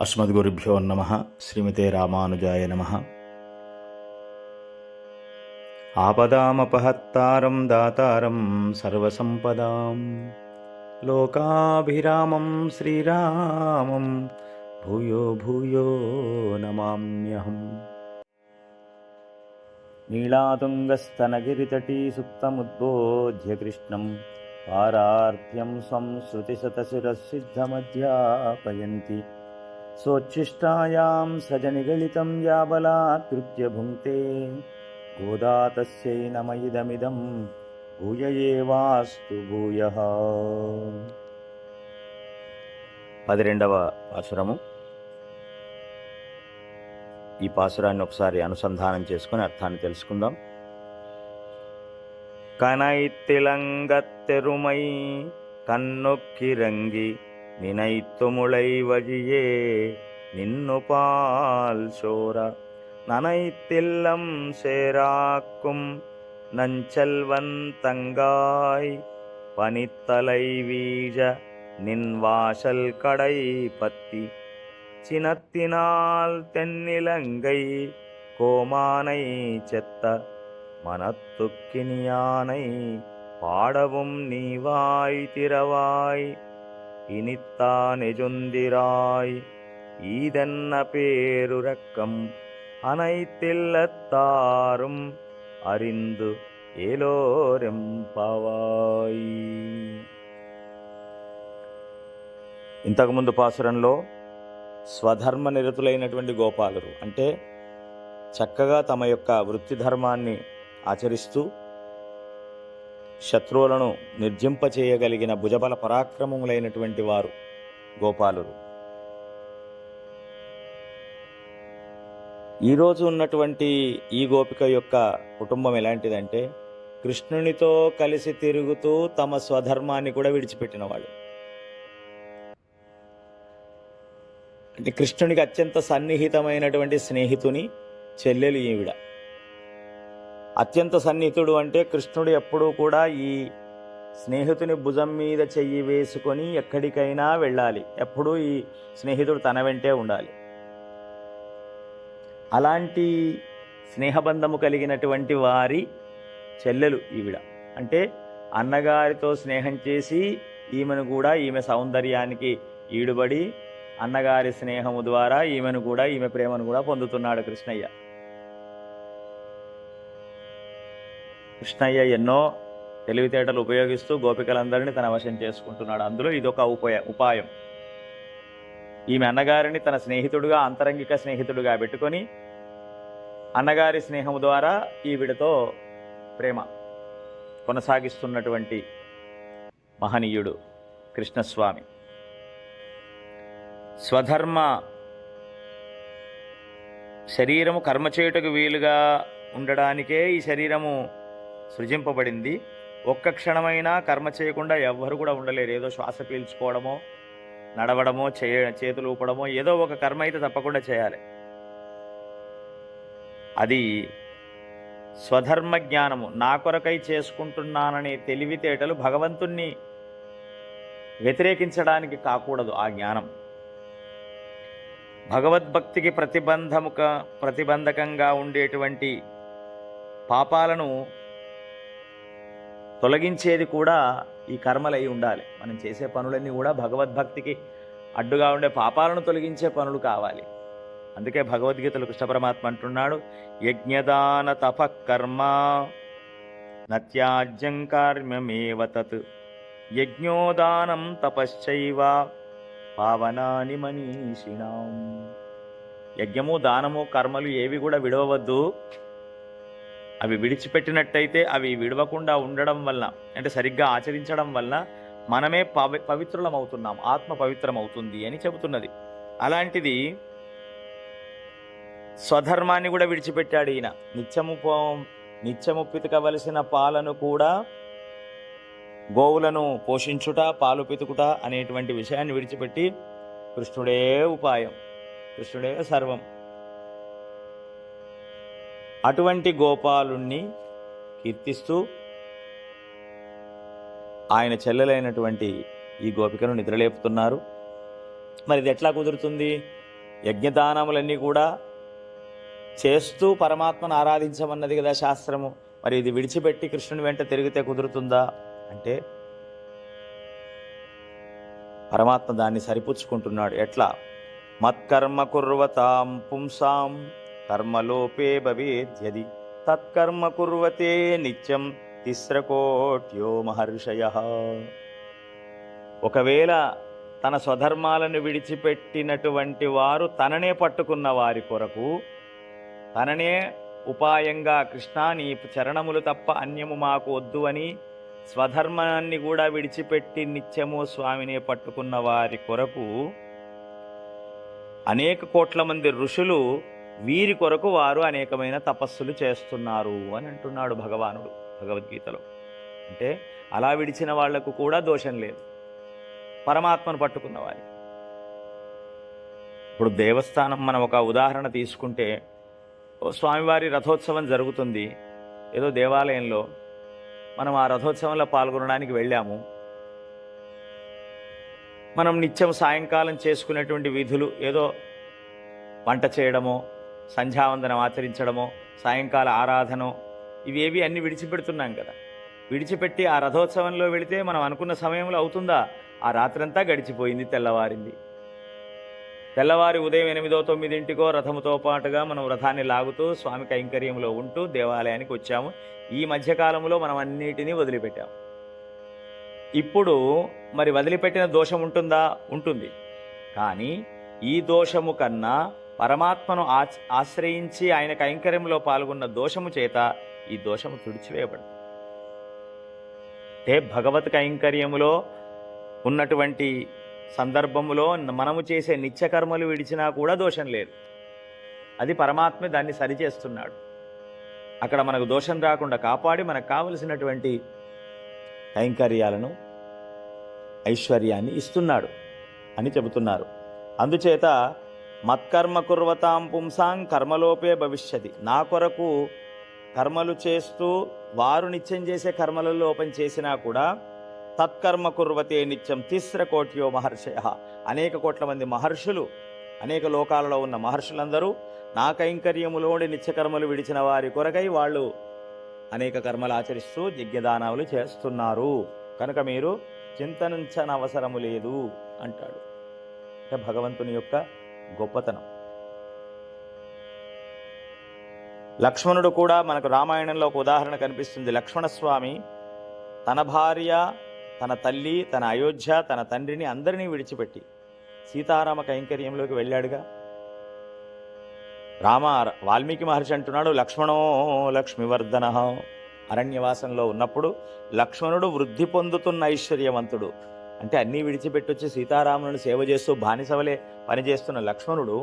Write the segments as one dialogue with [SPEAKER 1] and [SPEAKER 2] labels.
[SPEAKER 1] అస్మద్గురుభ్యో నమః. శ్రీమతే రామానుజాయ నమః. ఆపదామపహత్తారం దాతారం సర్వసంపదాం లోకాభిరామం శ్రీరామం భూయో భూయో నమామ్యహం. నీళాతుంగస్తనగిరితటీ సుప్తముద్బోధ్య కృష్ణం పారార్థ్యం స్వం శృతిశతశిరసిద్ధమధ్యాపయంతి సోచ్ఛిష్టాయాం సజనిగళితం యాబలాత్కృత్య భుంక్తే గోదా తస్యై నమ ఇదమిదం భూయ ఏవాస్తు భూయః. 12వ పాసురము. ఈ పాసురాన్ని ఒకసారి అనుసంధానం చేసుకుని అర్థాన్ని తెలుసుకుందాం. కనైత్తిలంగత్తెరుమై కన్నొక్కిరంగి నినైత్తుముళై వజియే నిన్ను పాల్ சோர நனைத்தில்லம் சேராக்கும் நஞ்செல்வன் தங்காய் பனித்தலை வீழ நின் வாசல் கடை பத்தி சினத்தினால் தென்னிலங்கை கோமானை செத்த மனத்துக்கினியானை பாடவும் நீவாய் திறவாய் இனித்தா நெஜுந்திராய் ஈதென்ன பேருரக்கம் அனைத்தில்லத்தாரும் அறிந்து ఏలోరెంపవాయ్. ఇంతకుముందు పాసురంలో స్వధర్మ నిరతులైనటువంటి గోపాలురు అంటే చక్కగా తమ యొక్క వృత్తి ధర్మాన్ని ఆచరిస్తూ శత్రువులను నిర్జింపచేయగలిగిన భుజబల పరాక్రమములైనటువంటి వారు గోపాలురు. ఈరోజు ఉన్నటువంటి ఈ గోపిక యొక్క కుటుంబం ఎలాంటిదంటే కృష్ణునితో కలిసి తిరుగుతూ తమ స్వధర్మాన్ని కూడా విడిచిపెట్టిన వాళ్ళు. అంటే కృష్ణునికి అత్యంత సన్నిహితమైనటువంటి స్నేహితుని చెల్లెలు ఈవిడ. అత్యంత సన్నిహితుడు అంటే కృష్ణుడు ఎప్పుడూ కూడా ఈ స్నేహితుని భుజం మీద చెయ్యి వేసుకొని ఎక్కడికైనా వెళ్ళాలి, ఎప్పుడూ ఈ స్నేహితుడు తన వెంటే ఉండాలి. అలాంటి స్నేహబంధము కలిగినటువంటి వారి చెల్లెలు ఈవిడ. అంటే అన్నగారితో స్నేహం చేసి ఈమెను కూడా ఈమె సౌందర్యానికి ఈడుబడి అన్నగారి స్నేహము ద్వారా ఈమెను కూడా ఈమె ప్రేమను కూడా పొందుతున్నాడు కృష్ణయ్య. కృష్ణయ్య ఎన్నో తెలివితేటలు ఉపయోగిస్తూ గోపికలందరినీ తన వశం చేసుకుంటున్నాడు. అందులో ఇదొక ఉపాయం. ఈమె అన్నగారిని తన స్నేహితుడుగా, అంతరంగిక స్నేహితుడుగా పెట్టుకొని అన్నగారి స్నేహము ద్వారా ఈవిడతో ప్రేమ కొనసాగిస్తున్నటువంటి మహనీయుడు కృష్ణస్వామి. స్వధర్మ శరీరము కర్మ చేయుటకు వీలుగా ఉండడానికే ఈ శరీరము సృజింపబడింది. ఒక్క క్షణమైనా కర్మ చేయకుండా ఎవ్వరు కూడా ఉండలేరు. ఏదో శ్వాస పీల్చుకోవడమో, నడవడమో, చేతులు ఊపడమో, ఏదో ఒక కర్మ అయితే తప్పకుండా చేయాలి. అది స్వధర్మ జ్ఞానము. నా కొరకై చేసుకుంటున్నాననే తెలివితేటలు భగవంతుణ్ణి వ్యతిరేకించడానికి కాకూడదు. ఆ జ్ఞానం భగవద్భక్తికి ప్రతిబంధకంగా ఉండేటువంటి పాపాలను తొలగించేది కూడా ఈ కర్మలై ఉండాలి. మనం చేసే పనులన్నీ కూడా భగవద్భక్తికి అడ్డుగా ఉండే పాపాలను తొలగించే పనులు కావాలి. అందుకే భగవద్గీతలో కృష్ణ పరమాత్మ అంటున్నాడు, యజ్ఞదాన తపఃకర్మ నత్యాజ్యం కార్మ్యమేవ తత్ యజ్ఞోదానం తపశ్చైవ పావనాని మనీషిణాం. యజ్ఞము, దానము, కర్మలు ఏవి కూడా విడవవద్దు. అవి విడిచిపెట్టినట్టయితే అవి విడవకుండా ఉండడం వల్ల, అంటే సరిగ్గా ఆచరించడం వల్ల మనమే పవిత్రులమవుతున్నాం, ఆత్మ పవిత్రమవుతుంది అని చెబుతున్నది. అలాంటిది స్వధర్మాన్ని కూడా విడిచిపెట్టాడు ఈయన. నిత్యము పితకవలసిన పాలను కూడా, గోవులను పోషించుట, పాలు పితుకుట అనేటువంటి విషయాన్ని విడిచిపెట్టి కృష్ణుడే ఉపాయం, కృష్ణుడే సర్వం. అటువంటి గోపాలుణ్ణి కీర్తిస్తూ ఆయన చెల్లెలైనటువంటి ఈ గోపికను నిద్రలేపుతున్నారు. మరి ఇది ఎట్లా కుదురుతుంది? యజ్ఞదానములన్నీ కూడా చేస్తూ పరమాత్మను ఆరాధించమన్నది కదా శాస్త్రము. మరి ఇది విడిచిపెట్టి కృష్ణుని వెంట తిరిగితే కుదురుతుందా అంటే పరమాత్మ దాన్ని సరిపుచ్చుకుంటున్నాడు. ఎట్లా? మత్కర్మ కుర్వతాం పుంసాం కర్మలోపే భవేద్యది తత్కర్మ కుర్వతే నిత్యం తిస్రకోట్యో మహర్షయః. ఒకవేళ తన స్వధర్మాలను విడిచిపెట్టినటువంటి వారు తననే పట్టుకున్న వారి కొరకు తననే ఉపాయంగా కృష్ణ నీ చరణములు తప్ప అన్యము మాకు వద్దు అని స్వధర్మాన్ని కూడా విడిచిపెట్టి నిత్యము స్వామినే పట్టుకున్న వారి కొరకు అనేక కోట్ల మంది ఋషులు వీరి కొరకు వారు అనేకమైన తపస్సులు చేస్తున్నారు అని అంటున్నాడు భగవానుడు భగవద్గీతలో. అంటే అలా విడిచిన వాళ్లకు కూడా దోషం లేదు, పరమాత్మను పట్టుకున్న వారికి. ఇప్పుడు దేవస్థానం మనం ఒక ఉదాహరణ తీసుకుంటే, స్వామివారి రథోత్సవం జరుగుతుంది ఏదో దేవాలయంలో, మనం ఆ రథోత్సవంలో పాల్గొనడానికి వెళ్ళాము. మనం నిత్యం సాయంకాలం చేసుకునేటువంటి విధులు ఏదో వంట చేయడమో, సంధ్యావందనం ఆచరించడమో, సాయంకాల ఆరాధనో, ఇవేవి అన్ని విడిచిపెడుతున్నాం కదా. విడిచిపెట్టి ఆ రథోత్సవంలో వెళితే మనం అనుకున్న సమయంలో అవుతుందా? ఆ రాత్రంతా గడిచిపోయింది, తెల్లవారింది. తెల్లవారి ఉదయం 8-9 రథముతో పాటుగా మనం రథాన్ని లాగుతూ స్వామి కైంకర్యంలో ఉంటూ దేవాలయానికి వచ్చాము. ఈ మధ్యకాలంలో మనం అన్నిటినీ వదిలిపెట్టాము. ఇప్పుడు మరి వదిలిపెట్టిన దోషం ఉంటుందా? ఉంటుంది. కానీ ఈ దోషము కన్నా పరమాత్మను ఆశ్రయించి ఆయన కైంకర్యంలో పాల్గొన్న దోషము చేత ఈ దోషము తుడిచివేయబడింది. అంటే భగవత్ కైంకర్యములో ఉన్నటువంటి సందర్భములో మనము చేసే నిత్యకర్మలు విడిచినా కూడా దోషం లేదు. అది పరమాత్మే దాన్ని సరిచేస్తున్నాడు. అక్కడ మనకు దోషం రాకుండా కాపాడి మనకు కావలసినటువంటి కైంకర్యాలను, ఐశ్వర్యాన్ని ఇస్తున్నాడు అని చెబుతున్నారు. అందుచేత మత్కర్మ కుర్వతాం పుంసాం కర్మలోపే భవిష్యతి. నా కొరకు కర్మలు చేస్తూ వారు నిత్యం చేసే కర్మలలో లోపం చేసినా కూడా తత్కర్మ కుర్వతే నిత్యం తిస్రకోట్యో మహర్షయః. అనేక కోట్ల మంది మహర్షులు, అనేక లోకాలలో ఉన్న మహర్షులందరూ నా కైంకర్యములోని నిత్యకర్మలు విడిచిన వారి కొరకై వాళ్ళు అనేక కర్మలు ఆచరిస్తూ యజ్ఞదానాలు చేస్తున్నారు. కనుక మీరు చింతించనవసరము లేదు అంటాడు. అంటే భగవంతుని యొక్క గొప్పతనం. లక్ష్మణుడు కూడా మనకు రామాయణంలో ఒక ఉదాహరణ కనిపిస్తుంది. లక్ష్మణస్వామి తన భార్య, తన తల్లి, తన అయోధ్య, తన తండ్రిని అందరినీ విడిచిపెట్టి సీతారామ కైంకర్యంలోకి వెళ్ళాడుగా. వాల్మీకి మహర్షి అంటున్నాడు, లక్ష్మణో లక్ష్మివర్ధన. అరణ్యవాసంలో ఉన్నప్పుడు లక్ష్మణుడు వృద్ధి పొందుతున్న ఐశ్వర్యవంతుడు. అంటే అన్నీ విడిచిపెట్టొచ్చి సీతారాములను సేవ చేస్తూ బానిసవలే పనిచేస్తున్న లక్ష్మణుడు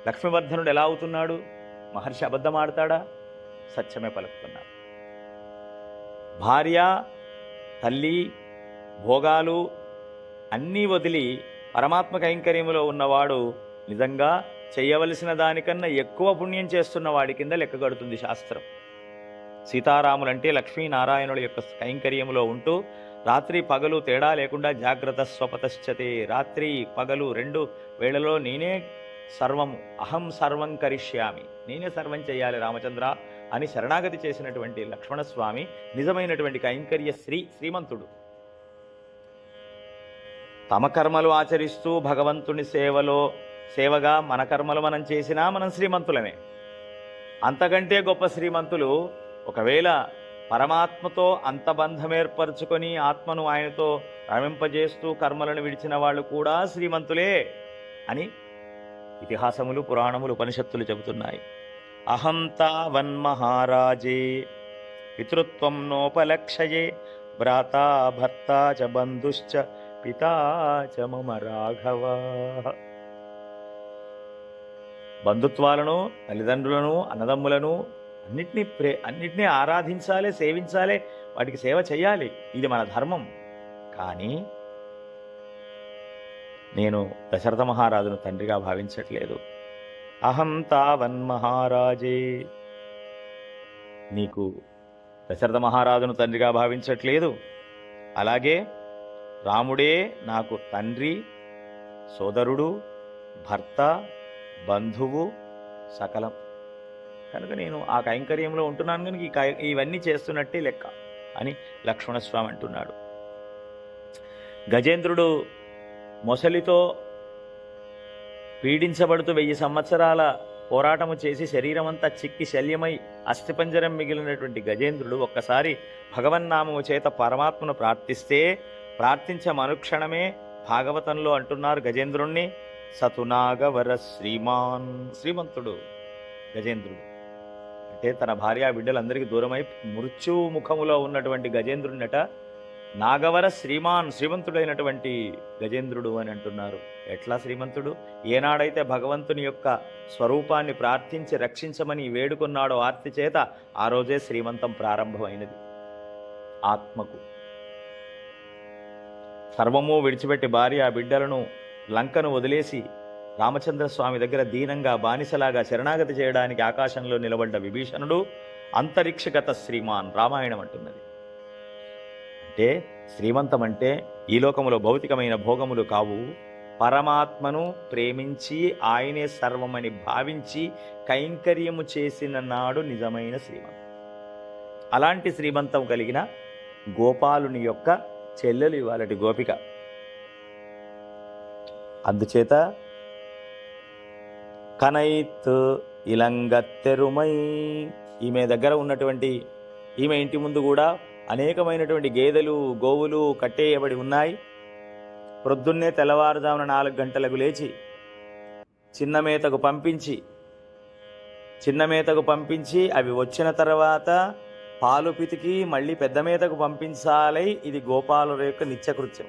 [SPEAKER 1] లక్ష్మివర్ధనుడు ఎలా అవుతున్నాడు? మహర్షి అబద్ధం ఆడతాడా? సత్యమే పలుకుతున్నాడు. భార్య, తల్లి, భోగాలు అన్నీ వదిలి పరమాత్మ కైంకర్యములో ఉన్నవాడు నిజంగా చేయవలసిన దానికన్నా ఎక్కువ పుణ్యం చేస్తున్న వాడి కింద లెక్కగడుతుంది శాస్త్రం. సీతారాములంటే లక్ష్మీనారాయణుల యొక్క కైంకర్యములో ఉంటూ రాత్రి పగలు తేడా లేకుండా జాగ్రత్త స్వపతశ్చతే, రాత్రి పగలు 2 వేళలో నేనే సర్వము, అహం సర్వం కరిష్యామి, నేనే సర్వం చేయాలి రామచంద్ర అని శరణాగతి చేసినటువంటి లక్ష్మణస్వామి నిజమైనటువంటి కైంకర్య శ్రీమంతుడు. తమ కర్మలు ఆచరిస్తూ భగవంతుని సేవగా మన కర్మలు మనం చేసినా మనం శ్రీమంతులమే. అంతకంటే గొప్ప శ్రీమంతులు ఒకవేళ పరమాత్మతో అంత బంధం ఏర్పరచుకొని ఆత్మను ఆయనతో రమింపజేస్తూ కర్మలను విడిచిన వాళ్ళు కూడా శ్రీమంతులే అని ఇతిహాసములు, పురాణములు, ఉపనిషత్తులు చెబుతున్నాయి. అహం తావన్మహారాజే పితృత్వం నోపలక్షయే భ్రాతా భర్తా చ బంధుశ్చ పితా చ మమ రాఘవ. బంధుత్వాలను, తల్లిదండ్రులను, అన్నదమ్ములను అన్నిటినీ ఆరాధించాలి, సేవించాలి, వాటికి సేవ చేయాలి. ఇది మన ధర్మం. కానీ నేను దశరథ మహారాజును తండ్రిగా భావించట్లేదు. అహం తావన్మహారాజే, నీకు దశరథ మహారాజును తండ్రిగా భావించట్లేదు. అలాగే రాముడే నాకు తండ్రి, సోదరుడు, భర్త, బంధువు సకలం. కనుక నేను ఆ కైంకర్యంలో ఉంటున్నాను కనుక ఇవన్నీ చేస్తున్నట్టే లెక్క అని లక్ష్మణస్వామి అంటున్నాడు. గజేంద్రుడు మొసలితో పీడించబడుతూ 1000 సంవత్సరాల పోరాటము చేసి శరీరమంతా చిక్కి శల్యమై అస్థిపంజరం మిగిలినటువంటి గజేంద్రుడు ఒక్కసారి భగవన్నామము చేత పరమాత్మను ప్రార్థిస్తే ప్రార్థించే మనుక్షణమే భాగవతంలో అంటున్నారు గజేంద్రుణ్ణి సతునాగవర శ్రీమాన్, శ్రీమంతుడు గజేంద్రుడు. అంటే తన భార్య బిడ్డలందరికీ దూరమై మృత్యుముఖములో ఉన్నటువంటి గజేంద్రుడినట నాగవర శ్రీమాన్, శ్రీమంతుడైనటువంటి గజేంద్రుడు అని అంటున్నారు. ఎట్లా శ్రీమంతుడు? ఏనాడైతే భగవంతుని యొక్క స్వరూపాన్ని ప్రార్థించి రక్షించమని వేడుకున్నాడో ఆర్తి చేత ఆ రోజే శ్రీమంతం ప్రారంభమైనది. ఆత్మకు సర్వము విడిచిపెట్టి భార్య బిడ్డలను లంకను వదిలేసి రామచంద్రస్వామి దగ్గర దీనంగా బానిసలాగా శరణాగతి చేయడానికి ఆకాశంలో నిలబడ్డ విభీషణుడు అంతరిక్షగత శ్రీమాన్ రామాయణం అంటున్నది. అంటే శ్రీమంతం అంటే ఈ లోకములో భౌతికమైన భోగములు కావు, పరమాత్మను ప్రేమించి ఆయనే సర్వమని భావించి కైంకర్యము చేసిన నాడు నిజమైన శ్రీమంతం. అలాంటి శ్రీమంతం కలిగిన గోపాలుని యొక్క చెల్లెలు ఇవాళటి గోపిక. అందుచేత కనైత్ ఇలంగత్తెరుమై, ఈమె దగ్గర ఉన్నటువంటి ఈమె ఇంటి ముందు కూడా అనేకమైనటువంటి గేదెలు గోవులు కట్టేయబడి ఉన్నాయి. ప్రొద్దున్నే తెల్లవారుజామున 4 గంటలకు లేచి చిన్న మేతకు పంపించి అవి వచ్చిన తర్వాత పాలు పితికి మళ్ళీ పెద్ద మేతకు పంపించాలి. ఇది గోపాలుల యొక్క నిత్యకృత్యం.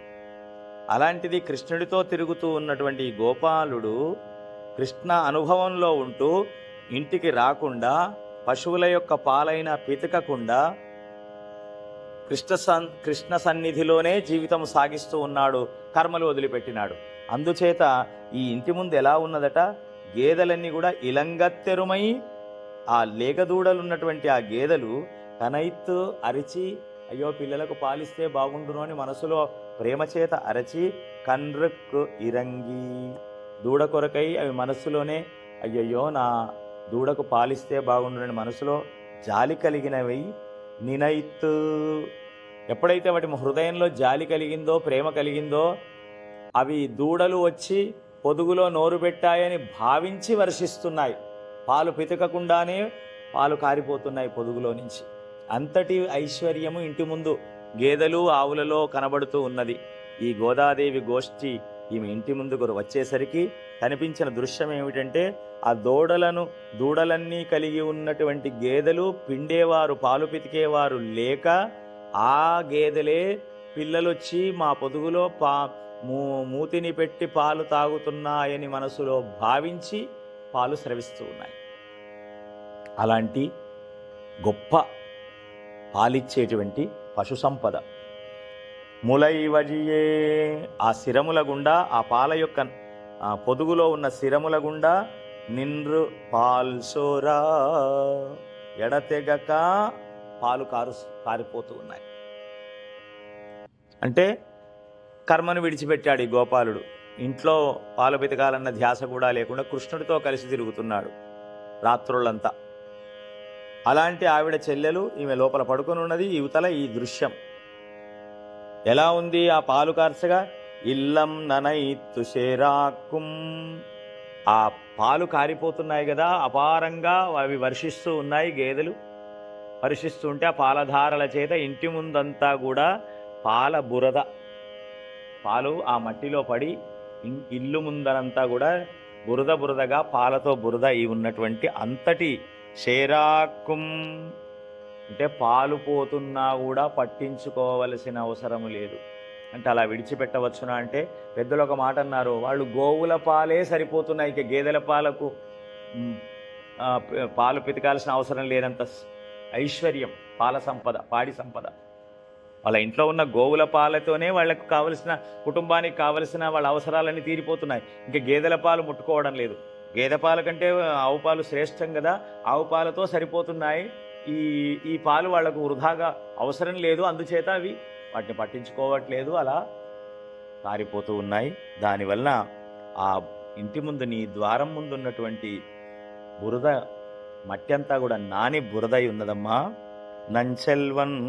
[SPEAKER 1] అలాంటిది కృష్ణుడితో తిరుగుతూ ఉన్నటువంటి గోపాలుడు కృష్ణ అనుభవంలో ఉంటూ ఇంటికి పశువుల యొక్క పాలైన పితకకుండా కృష్ణ సన్నిధిలోనే జీవితం సాగిస్తూ ఉన్నాడు, కర్మలు వదిలిపెట్టినాడు. అందుచేత ఈ ఇంటి ముందు ఎలా ఉన్నదట, గేదెలన్నీ కూడా ఇలంగత్తెరుమై, ఆ లేగదూడలున్నటువంటి ఆ గేదెలు కనైత్తు అరిచి అయ్యో పిల్లలకు పాలిస్తే బాగుండును అని మనసులో ప్రేమ చేత అరచి, కన్రుక్కు ఇరంగి, దూడ కొరకై అవి మనస్సులోనే అయ్యయ్యో నా దూడకు పాలిస్తే బాగుండునని మనసులో జాలి కలిగినవి. నినైత్తు, ఎప్పుడైతే వాటి హృదయంలో జాలి కలిగిందో ప్రేమ కలిగిందో అవి దూడలు వచ్చి పొదుగులో నోరు పెట్టాయని భావించి వర్షిస్తున్నాయి. పాలు పితకకుండానే పాలు కారిపోతున్నాయి పొదుగులో నుంచి. అంతటి ఐశ్వర్యము ఇంటి ముందు గేదెలు ఆవులలో కనబడుతూ ఉన్నది. ఈ గోదాదేవి గోష్ఠి ఈమె ఇంటి ముందుకు వచ్చేసరికి కనిపించిన దృశ్యం ఏమిటంటే, ఆ దూడలన్నీ కలిగి ఉన్నటువంటి గేదెలు పిండేవారు పాలు పితికేవారు లేక ఆ గేదెలే పిల్లలొచ్చి మా పొదుగులో మూతిని పెట్టి పాలు తాగుతున్నాయని మనసులో భావించి పాలు స్రవిస్తూ ఉన్నాయి. అలాంటి గొప్ప పాలిచ్చేటువంటి పశు సంపద. ములైవజియే, ఆ శిరముల గుండా, ఆ పాల యొక్క పొదుగులో ఉన్న శిరముల గుండా నిన్రు పాల్సోరా, ఎడతెగక పాలు కారిపోతూ ఉన్నాయి. అంటే కర్మను విడిచిపెట్టాడు ఈ గోపాలుడు. ఇంట్లో పాలు పితకాలన్న ధ్యాస కూడా లేకుండా కృష్ణుడితో కలిసి తిరుగుతున్నాడు రాత్రులంతా. అలాంటి ఆవిడ చెల్లెలు ఈమె లోపల పడుకొని ఉన్నది. యువతల ఈ దృశ్యం ఎలా ఉంది? ఆ పాలు కార్చగా ఇల్లం ననైత్తు శేరాక్కుం, ఆ పాలు కారిపోతున్నాయి కదా, అపారంగా అవి వర్షిస్తూ ఉన్నాయి. గేదెలు వర్షిస్తూ ఉంటే ఆ పాలధారల చేత ఇంటి ముందంతా కూడా పాల బురద, పాలు ఆ మట్టిలో పడి ఇల్లు ముందరంతా కూడా బురదగా పాలతో బురద ఉన్నటువంటి అంతటి షేరాక్కుం, అంటే పాలు పోతున్నా కూడా పట్టించుకోవలసిన అవసరం లేదు. అంటే అలా విడిచిపెట్టవచ్చునా అంటే పెద్దలు ఒక మాట అన్నారు, వాళ్ళు గోవుల పాలే సరిపోతున్నాయి, ఇక గేదెల పాలకు పాలు పితకాల్సిన అవసరం లేనంత ఐశ్వర్యం పాల సంపద, పాడి సంపద. వాళ్ళ ఇంట్లో ఉన్న గోవుల పాలతోనే వాళ్ళకు కావలసిన, కుటుంబానికి కావలసిన వాళ్ళ అవసరాలన్నీ తీరిపోతున్నాయి. ఇంకా గేదెల పాలు ముట్టుకోవడం లేదు. గేదె పాల కంటే ఆవు పాలు శ్రేష్టం కదా, ఆవు పాలతో సరిపోతున్నాయి. ఈ పాలు వాళ్లకు వృధాగా అవసరం లేదు, అందుచేత అవి వాటిని పట్టించుకోవట్లేదు, అలా కారిపోతూ ఉన్నాయి. దానివల్ల ఆ ఇంటి ముందు నీ ద్వారం ముందు ఉన్నటువంటి బురద మట్టి అంతా కూడా నాని బురదై ఉన్నదమ్మా. నంచెల్వన్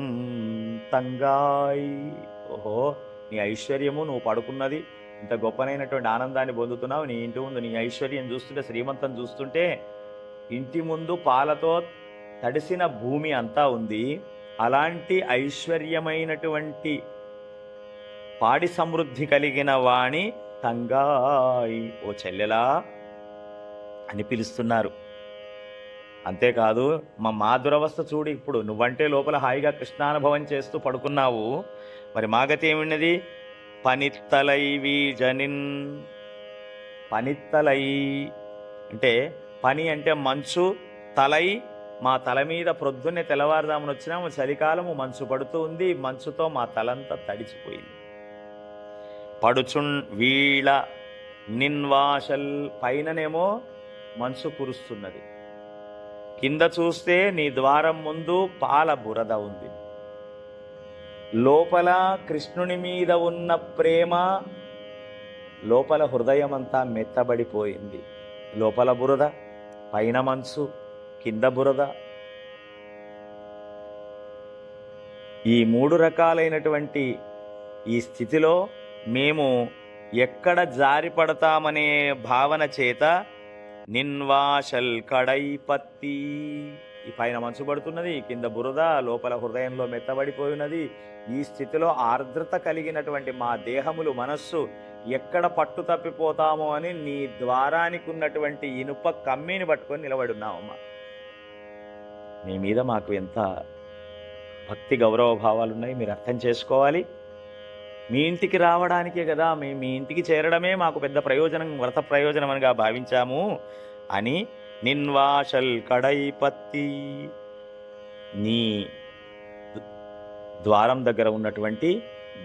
[SPEAKER 1] తంగాయ్, ఓహో నీ ఐశ్వర్యము, నువ్వు పడుకున్నది ఇంత గొప్పనైనటువంటి ఆనందాన్ని పొందుతున్నావు. నీ ఇంటి ముందు నీ ఐశ్వర్యం చూస్తుంటే, శ్రీమంతం చూస్తుంటే, ఇంటి ముందు పాలతో తడిసిన భూమి అంతా ఉంది. అలాంటి ఐశ్వర్యమైనటువంటి పాడి సమృద్ధి కలిగిన వాణి తంగాయ్, ఓ చెల్లెలా అని పిలుస్తున్నారు. అంతేకాదు మా దురవస్థ చూడు, ఇప్పుడు నువ్వంటే లోపల హాయిగా కృష్ణానుభవం చేస్తూ పడుకున్నావు, మరి మా గతి ఏమిన్నది? పనిత్తలై వీజనిన్, పనిత్తలై అంటే పని అంటే మంచు, తలై మా తల మీద ప్రొద్దున్నే తెల్లవారుదామున వచ్చినాము, చలికాలము మంచు పడుతూ ఉంది, మంచుతో మా తలంతా తడిచిపోయింది. పడుచున్ వీళ నిన్వాషల్, పైననేమో మంచు కురుస్తున్నది, కింద చూస్తే నీ ద్వారం ముందు పాల బురద ఉంది. లోపల కృష్ణుని మీద ఉన్న ప్రేమ, లోపల హృదయం అంతా మెత్తబడిపోయింది. లోపల బురద, పైన మంచు, కింద బురద. ఈ 3 రకాలైనటువంటి ఈ స్థితిలో మేము ఎక్కడ జారి పడతామనే భావన చేత నిన్వాషల్ కడైపత్తి, ఈ పైన మంచు పడుతున్నది, కింద బురద, లోపల హృదయంలో మెత్తబడిపోయినది. ఈ స్థితిలో ఆర్ద్రత కలిగినటువంటి మా దేహములు, మనస్సు ఎక్కడ పట్టు తప్పిపోతామో అని నీ ద్వారానికి ఉన్నటువంటి ఇనుప కమ్మిని పట్టుకొని నిలబడి ఉన్నామమ్మా. మీ మీద మాకు ఎంత భక్తి గౌరవ భావాలు ఉన్నాయి, మీరు అర్థం చేసుకోవాలి. మీ ఇంటికి రావడానికే కదా, మీ ఇంటికి చేరడమే మాకు పెద్ద ప్రయోజనం, వ్రత ప్రయోజనమనిగా భావించాము అని నిన్వాషల్ కడైపత్తి, నీ ద్వారం దగ్గర ఉన్నటువంటి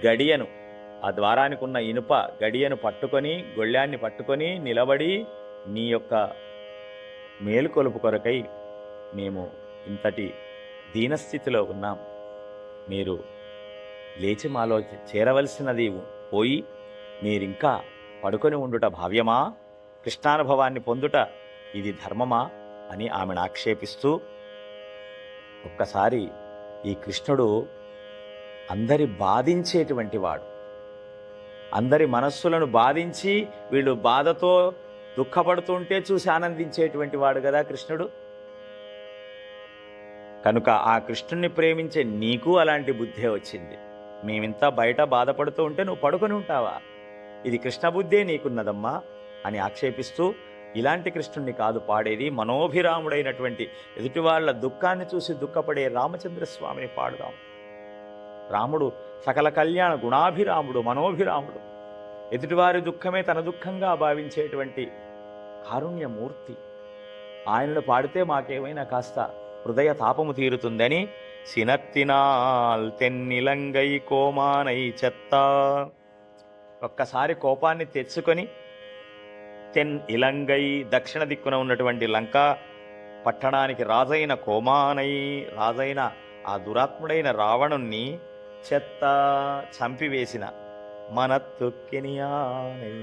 [SPEAKER 1] గడియను, ఆ ద్వారానికి ఉన్న ఇనుప గడియను పట్టుకొని, గొళ్ళాన్ని పట్టుకొని నిలబడి నీ యొక్క మేలుకొలుపు కొరకై మేము ఇంతటి దీనస్థితిలో ఉన్నాం. మీరు లేచి మాలో చేరవలసినది పోయి మీరింకా పడుకొని ఉండుట భావ్యమా? కృష్ణానుభవాన్ని పొందుట ఇది ధర్మమా అని ఆమెను ఆక్షేపిస్తూ, ఒక్కసారి ఈ కృష్ణుడు అందరి బాధించేటువంటి వాడు, అందరి మనస్సులను బాధించి వీళ్ళు బాధతో దుఃఖపడుతుంటే చూసి ఆనందించేటువంటి వాడు కదా కృష్ణుడు. కనుక ఆ కృష్ణుణ్ణి ప్రేమించే నీకు అలాంటి బుద్ధే వచ్చింది. మేమింత బయట బాధపడుతూ ఉంటే నువ్వు పడుకొని ఉంటావా? ఇది కృష్ణ బుద్ధే నీకున్నదమ్మా అని ఆక్షేపిస్తూ, ఇలాంటి కృష్ణుణ్ణి కాదు పాడేది, మనోభిరాముడైనటువంటి ఎదుటివాళ్ల దుఃఖాన్ని చూసి దుఃఖపడే రామచంద్రస్వామిని పాడుదాం. రాముడు సకల కళ్యాణ గుణాభిరాముడు, మనోభిరాముడు, ఎదుటివారి దుఃఖమే తన దుఃఖంగా భావించేటువంటి కారుణ్యమూర్తి. ఆయనను పాడితే మాకేమైనా కాస్త హృదయ తాపము తీరుతుందని సినత్తినాల్ తెన్నిలంగై కోమానై చెత్త, ఒక్కసారి కోపాన్ని తెచ్చుకొని తెన్ ఇలంగై, దక్షిణ దిక్కున ఉన్నటువంటి లంకా పట్టణానికి రాజైన కోమానై, రాజైన ఆ దురాత్ముడైన రావణుణ్ణి చెత్త చంపివేసిన మనత్తుక్కినియానై,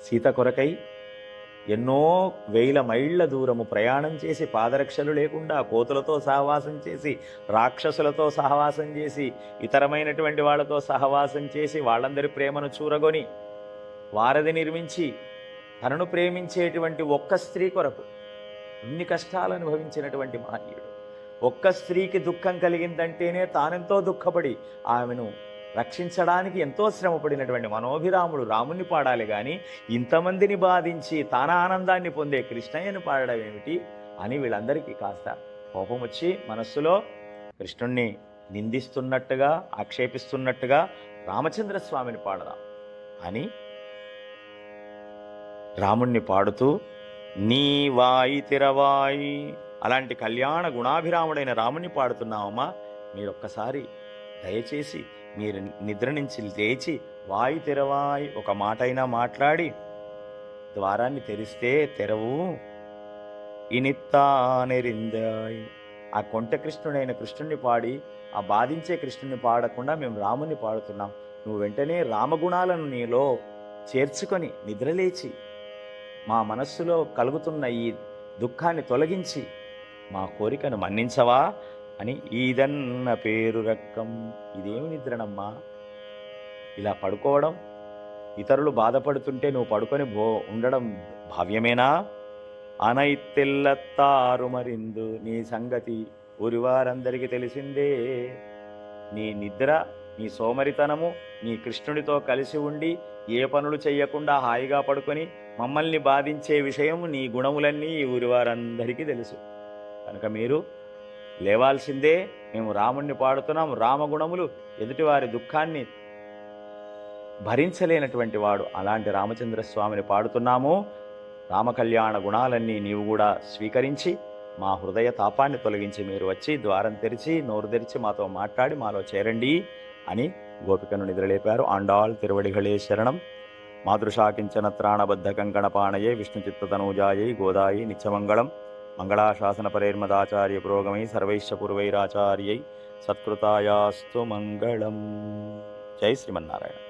[SPEAKER 1] సీత కొరకై ఎన్నో వేల మైళ్ళ దూరము ప్రయాణం చేసి, పాదరక్షలు లేకుండా కోతులతో సహవాసం చేసి, రాక్షసులతో సహవాసం చేసి, ఇతరమైనటువంటి వాళ్ళతో సహవాసం చేసి, వాళ్ళందరి ప్రేమను చూరగొని వారధి నిర్మించి తనను ప్రేమించేటువంటి ఒక్క స్త్రీ కొరకు ఇన్ని కష్టాలు అనుభవించినటువంటి మహనీయుడు. ఒక్క స్త్రీకి దుఃఖం కలిగిందంటేనే తానెంతో దుఃఖపడి ఆమెను రక్షించడానికి ఎంతో శ్రమపడినటువంటి మనోభిరాముడు రాముణ్ణి పాడాలి కానీ ఇంతమందిని బాధించి తాన ఆనందాన్ని పొందే కృష్ణయ్యను పాడడం ఏమిటి అని వీళ్ళందరికీ కాస్త కోపం వచ్చి మనస్సులో కృష్ణుణ్ణి నిందిస్తున్నట్టుగా, ఆక్షేపిస్తున్నట్టుగా రామచంద్రస్వామిని పాడదాం అని రాముణ్ణి పాడుతూ, నీ వాయి తిరవాయి, అలాంటి కళ్యాణ గుణాభిరాముడైన రాముణ్ణి పాడుతున్నామమ్మా. మీరొక్కసారి దయచేసి మీరు నిద్ర నుంచి లేచి వాయి తెరవాయి ఒక మాటైనా మాట్లాడి ద్వారాన్ని తెరిస్తే తెరవు, ఇనిత్తానెరిందాయి, ఆ కొంట కృష్ణుడైన కృష్ణుణ్ణి పాడి ఆ బాధించే కృష్ణుణ్ణి పాడకుండా మేము రాముని పాడుతున్నాం. నువ్వు వెంటనే రామగుణాలను నీలో చేర్చుకొని నిద్రలేచి మా మనస్సులో కలుగుతున్న ఈ దుఃఖాన్ని తొలగించి మా కోరికను మన్నించవా అని ఈదన్న పేరు రక్కం. ఇదేమి నిద్రనమ్మా, ఇలా పడుకోవడం, ఇతరులు బాధపడుతుంటే నువ్వు పడుకొని ఉండడం భావ్యమేనా? అనైత్తెల్లత్తారు మరిందు నీ సంగతి ఊరివారందరికీ తెలిసిందే. నీ నిద్ర, నీ సోమరితనము, నీ కృష్ణుడితో కలిసి ఉండి ఏ పనులు చెయ్యకుండా హాయిగా పడుకొని మమ్మల్ని బాధించే విషయం నీ గుణములన్నీ ఈ ఊరివారందరికీ తెలుసు. కనుక మీరు లేవాల్సిందే. మేము రాముణ్ణి పాడుతున్నాం. రామగుణములు ఎదుటివారి దుఃఖాన్ని భరించలేనటువంటి వాడు. అలాంటి రామచంద్రస్వామిని పాడుతున్నాము. రామకళ్యాణ గుణాలన్నీ నీవు కూడా స్వీకరించి మా హృదయ తాపాన్ని తొలగించి మీరు వచ్చి ద్వారం తెరిచి నోరు తెరిచి మాతో మాట్లాడి మాలో చేరండి అని గోపికను నిద్రలేపారు. ఆండాళ్ తిరువడిగళే శరణం. మాతృశాకించన త్రాణబద్ధ కంకణపాణయే విష్ణుచిత్తతనూజాయై గోదాయి నిత్యమంగళం. మంగళాశాసన పరేర్మదాచార్య పురోగమై సర్వైశ్చ పూర్వైరాచార్యై సత్కృతాయాస్తు మంగళం. జై శ్రీమన్నారాయణ.